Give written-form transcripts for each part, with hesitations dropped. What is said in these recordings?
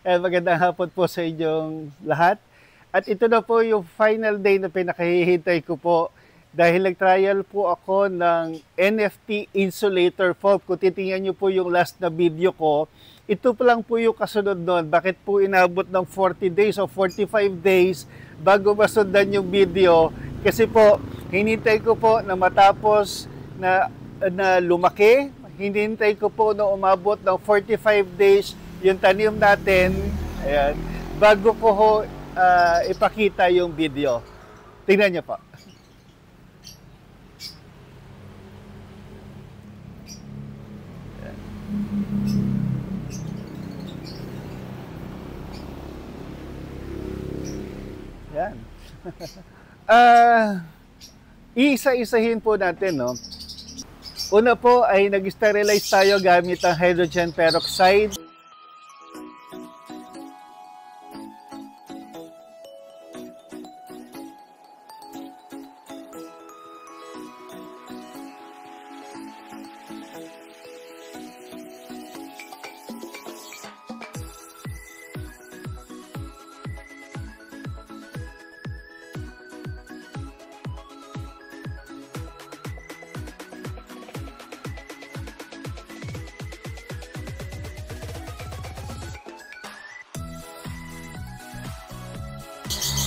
Magandang hapon po sa inyong lahat. At ito na po yung final day na pinakahihintay ko po dahil nag-trial po ako ng NFT insulator foam. Kung titingnan nyo po yung last na video ko, ito pa lang po yung kasunod nun. Bakit po inabot ng 40 days o 45 days bago masundan yung video? Kasi po, hinintay ko po na matapos na lumaki. Hinintay ko po na umabot ng 45 days yung tanim natin, ayan, bago ko ho ipakita yung video. Tingnan niyo po. Ayan. Isa-isahin po natin, no? Una po ay nag-sterilize tayo gamit ang hydrogen peroxide.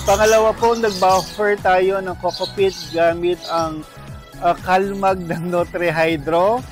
Pangalawa po, nag-buffer tayo ng coco peat gamit ang Calmag ng Nutrihydro.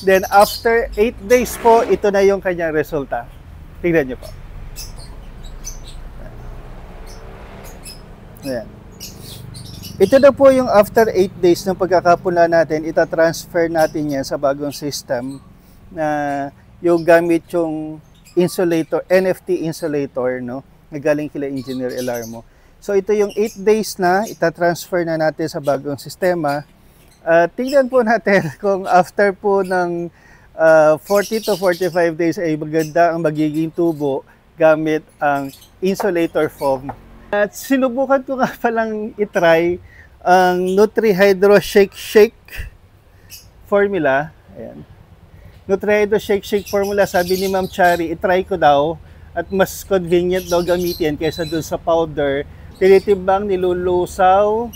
Then after 8 days po, ito na yung kanyang resulta. Tingnan niyo po. Ayan. Ito na po yung after 8 days ng pagkakapula natin, ita-transfer natin yan sa bagong system na yung gamit yung insulator, NFT insulator, no? Nagaling kila Engineer Elarmo. So ito yung 8 days na, ita-transfer na natin sa bagong sistema. Tingnan po natin kung after po ng 40 to 45 days ay maganda ang magiging tubo gamit ang insulator foam. At sinubukan ko nga palang itry ang Nutrihydro Shake formula. Ayan. Nutrihydro Shake formula, sabi ni Ma'am Chari, itry ko daw at mas convenient daw gamitin kaysa dun sa powder. Tinitimbang, nilulusaw,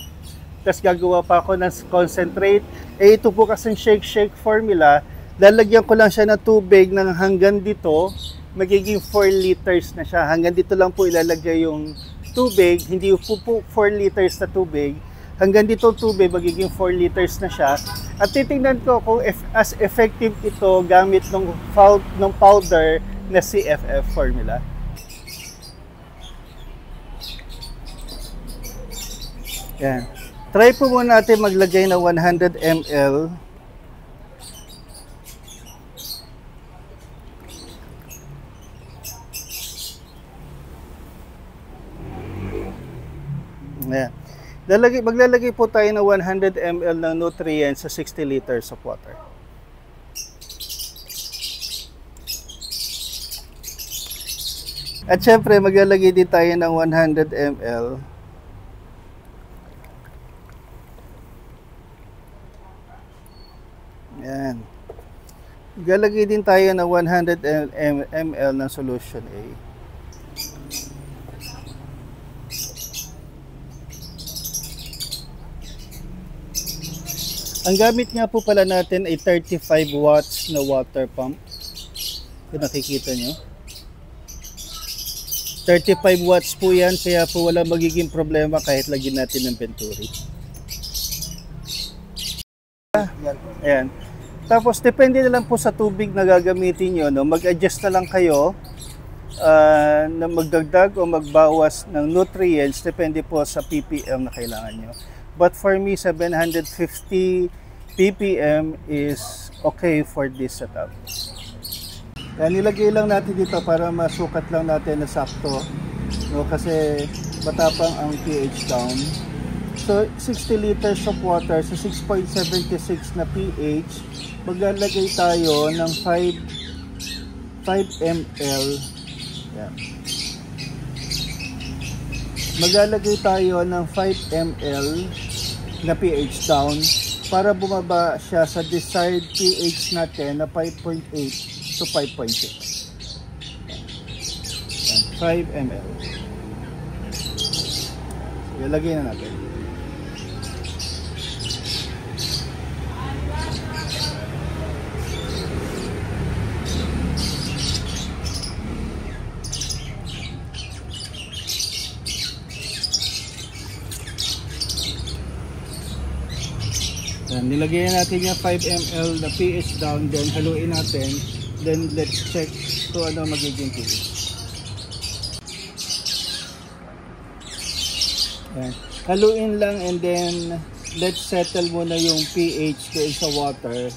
tapos gagawa pa ako ng concentrate. Ito po kasing shake formula, lalagyan ko lang siya ng tubig ng hanggang dito, magiging 4 liters na siya. Hanggang dito lang po ilalagay yung tubig, hindi po 4 liters na tubig. hanggang dito tubig, magiging 4 liters na siya. At titingnan ko kung as effective ito gamit ng powder na CFF formula. Yan. Try po muna natin maglagay ng 100 ml. Ayan. Maglalagay po tayo ng 100 ml ng nutrients sa 60 liters of water. At syempre, maglalagay din tayo ng 100 ml. Ayan. Maglalagay din tayo ng 100 ml ng solution A. Ang gamit nga po pala natin ay 35 watts na water pump. Kung nakikita nyo. 35 watts po yan, kaya po wala magiging problema kahit lagyan natin ng Venturi. Ayan. Tapos depende na lang po sa tubig na gagamitin nyo. No? Mag-adjust na lang kayo na magdagdag o magbawas ng nutrients. Depende po sa ppm na kailangan nyo. But for me, 750 ppm is okay for this setup. Yan, nilagay lang natin dito para masukat lang natin na sakto. No? Kasi matapang ang pH down. So, 60 liters of water sa 6.76 na pH, maglalagay tayo ng 5 ml. Yan. Maglalagay tayo ng 5 ml na pH down para bumaba siya sa desired pH natin na 5.8 to 5.6. 5 ml. Sige, lagyan na natin. Nilagyan natin yung 5 ml na pH down, then haluin natin, then let's check kung ano magiging pH. Ayan. Haluin lang and then let's settle muna yung pH doon sa water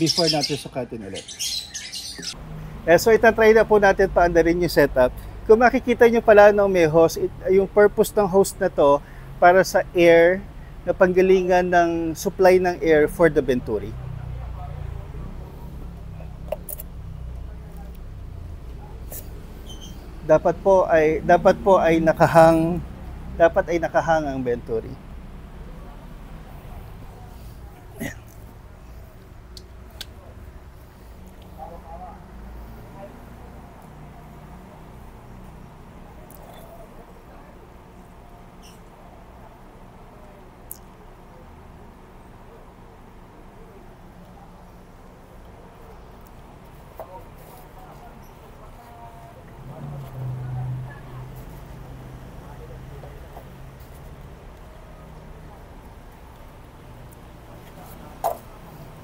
before natin sukatin ulit. So itatry na po natin paandarin yung setup. Kung makikita nyo pala no, may hose, yung purpose ng hose na to para sa air na panggalingan ng supply ng air for the Venturi. Dapat ay nakahang ang Venturi.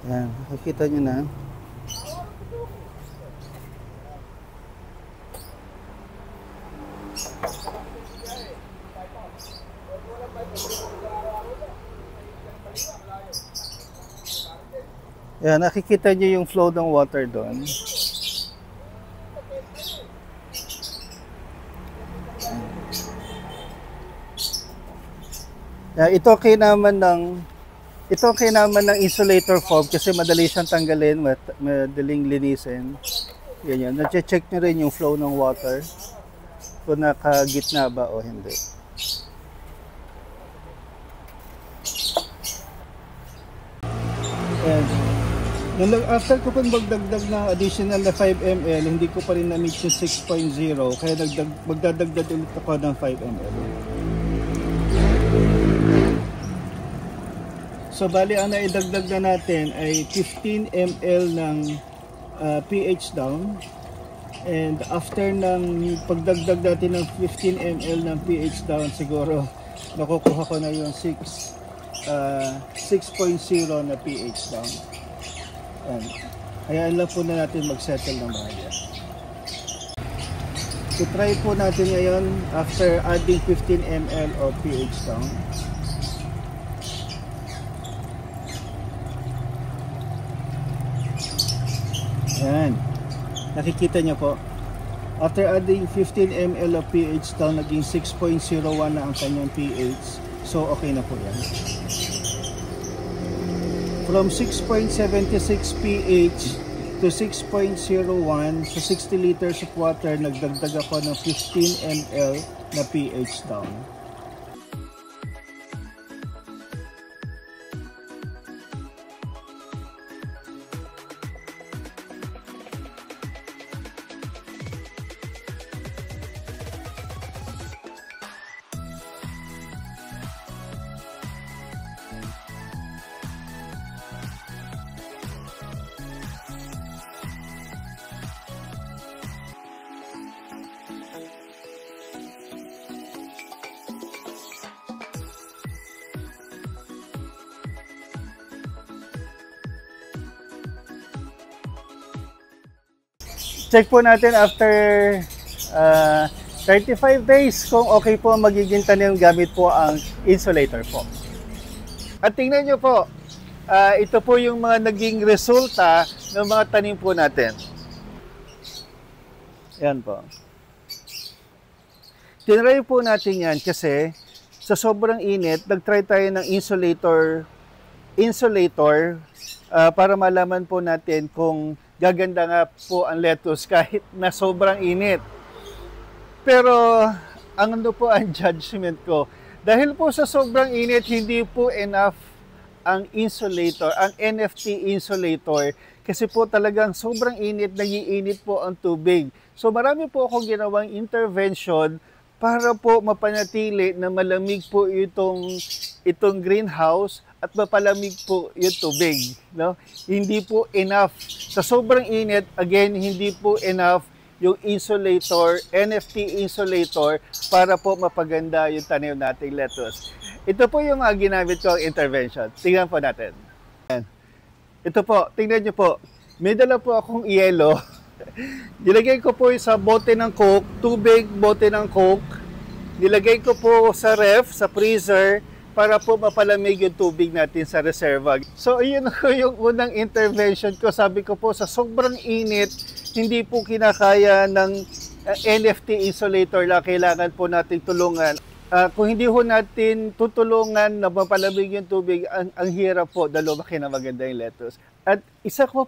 Yan, makikita nyo na. Yan, nakikita nyo yung flow ng water doon. Yan, ito kinaman ng insulator foam kasi madali siyang tanggalin, madaling linisin. Yan yun. Nache-check nyo rin yung flow ng water kung nakagitna ba o hindi. And after ko pang magdagdag na additional na 5 ml, hindi ko pa rin na-meet yung 6.0 kaya magdadagdag ulit ako ng 5 ml. So bali ang naidagdag na natin ay 15 ml ng pH down, and after ng pagdagdag natin ng 15 ml ng pH down, siguro nakukuha ko na yung 6.0 na pH down. Yan. Hayaan lang po na natin mag-settle ng bahaya. So try po natin ngayon after adding 15 ml of pH down. Ayan. Nakikita niyo po. After adding 15 ml of pH down, naging 6.01 na ang kanyang pH. So okay na po yan. From 6.76 pH to 6.01 sa 60 liters of water, nagdagdag ako ng 15 ml na pH down. Check po natin after 35 days kung okay po ang magiging tanim gamit po ang insulator po. At tingnan nyo po, ito po yung mga naging resulta ng mga tanim po natin. Yan po. Tinry po natin yan kasi sa sobrang init, nag-try tayo ng insulator para malaman po natin kung gaganda nga po ang lettuce kahit na sobrang init. Pero ang ano po ang judgment ko, dahil po sa sobrang init, hindi po enough ang insulator, ang NFT insulator, kasi po talagang sobrang init, nagiinit po ang tubig. So marami po akong ginawang intervention para po mapanatili na malamig po itong greenhouse at mapalamig po yung tubig, no? Hindi po enough. Sa sobrang init, again, hindi po enough yung insulator, NFT insulator, para po mapaganda yung tanim nating lettuce. Ito po yung ginamit ko ang intervention. Tingnan po natin. Ito po, tingnan nyo po. May dala po akong yelo. Nilagay ko po sa bote ng Coke, tubig, bote ng Coke. Nilagay ko po sa ref, sa freezer, para po mapalamig yung tubig natin sa reserva. So, yun po yung unang intervention ko. Sabi ko po, sa sobrang init, hindi po kinakaya ng NFT insulator lang. Kailangan po natin tulungan. Kung hindi ho natin tutulungan na mapalamig yung tubig, ang hirap po na lumaki na maganda yung lettuce. At isa ko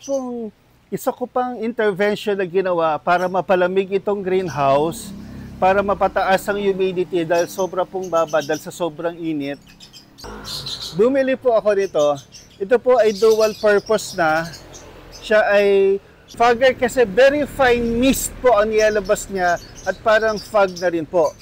pang intervention na ginawa para mapalamig itong greenhouse, para mapataas ang humidity dahil sobra pong baba dahil sa sobrang init. Bumili po ako nito. Ito po ay dual purpose na. Siya ay fogger kasi very fine mist po ang nilalabas niya at parang fog na rin po.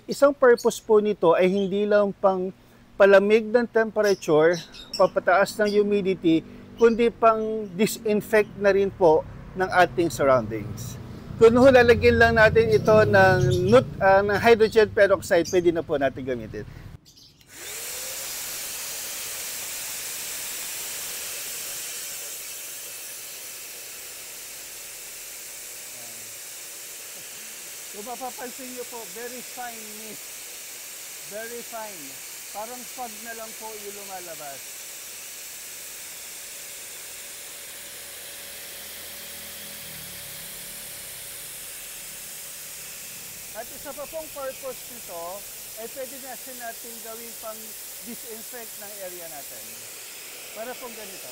Isang purpose po nito ay hindi lang pang palamig ng temperature, papataas ng humidity, kundi pang disinfect na rin po ng ating surroundings. Kung lalagyan lang natin ito ng hydrogen peroxide, pwede na po natin gamitin. Kung mapapansin nyo po, very fine mist. Very fine. Parang fog na lang po yung lumalabas. At isa pa pong purpose nito ay pwede natin gawin pang disinfect ng area natin. Para pong ganito.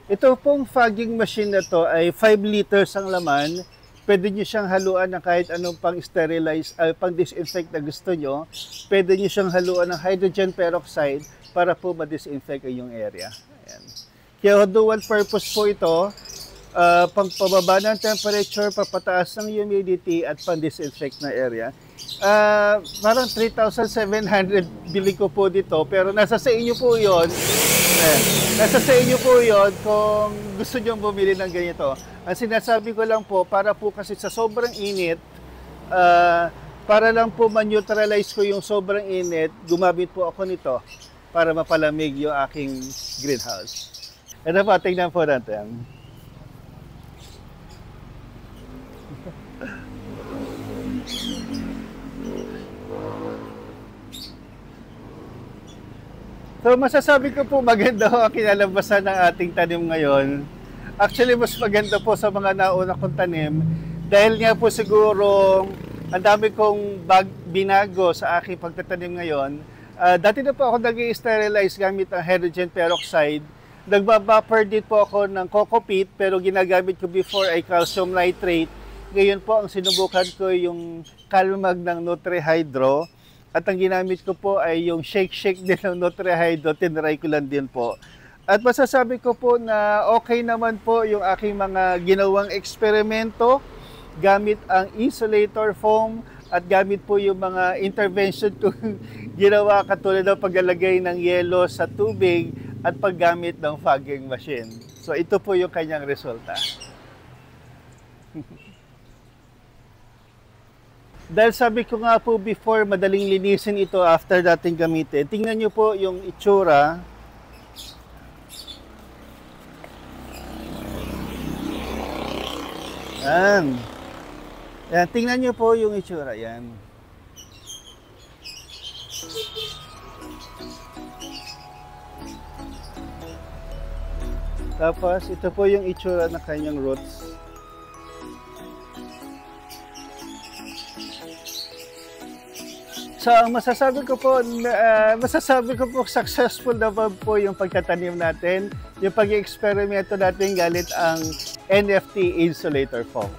Ito pong fogging machine na to ay 5 liters ang laman. Pwede nyo siyang haluan ng kahit anong pang-sterilize, pang-disinfect na gusto nyo. Pwede nyo siyang haluan ng hydrogen peroxide para po ma-disinfect yung area. Ayan. Kaya dual purpose po ito, pagpababa ng temperature, papataas ng humidity at pang-disinfect na area. Parang 3,700 bili ko po dito, pero nasa sa inyo po yon. Ayan. Nasa sa inyo po yun kung gusto nyo bumili ng ganito. Ang sinasabi ko lang po, para po kasi sa sobrang init, para lang po ma-neutralize ko yung sobrang init, gumamit po ako nito para mapalamig yung aking greenhouse. Ito po, tingnan po natin. So masasabi ko po maganda ho ang kinalabasan ng ating tanim ngayon. Actually mas maganda po sa mga nauna kong tanim dahil nga po siguro ang dami kong binago sa aking pagtatanim ngayon. Dati na po ako nag-sterilize gamit ang hydrogen peroxide. Nagbabuffer din po ako ng coco peat pero ginagamit ko before ay calcium nitrate. Ngayon po ang sinubukan ko yung Calmag ng Nutrihydro. At ang ginamit ko po ay yung shake din ng Nutrihydro, tinry ko lang din po. At masasabi ko po na okay naman po yung aking mga ginawang eksperimento gamit ang insulator foam at gamit po yung mga intervention kong ginawa katulad ng paglalagay ng yelo sa tubig at paggamit ng fogging machine. So ito po yung kanyang resulta. Dahil sabi ko nga po before, madaling linisin ito after natin gamitin. Tingnan nyo po yung itsura. Yan. Yan, tingnan nyo po yung itsura. Yan. Tapos, ito po yung itsura ng kanyang roots. So, ang masasabi ko po successful naman po yung pagtatanim natin, yung pag-experimento natin galit ang NFT insulator foam.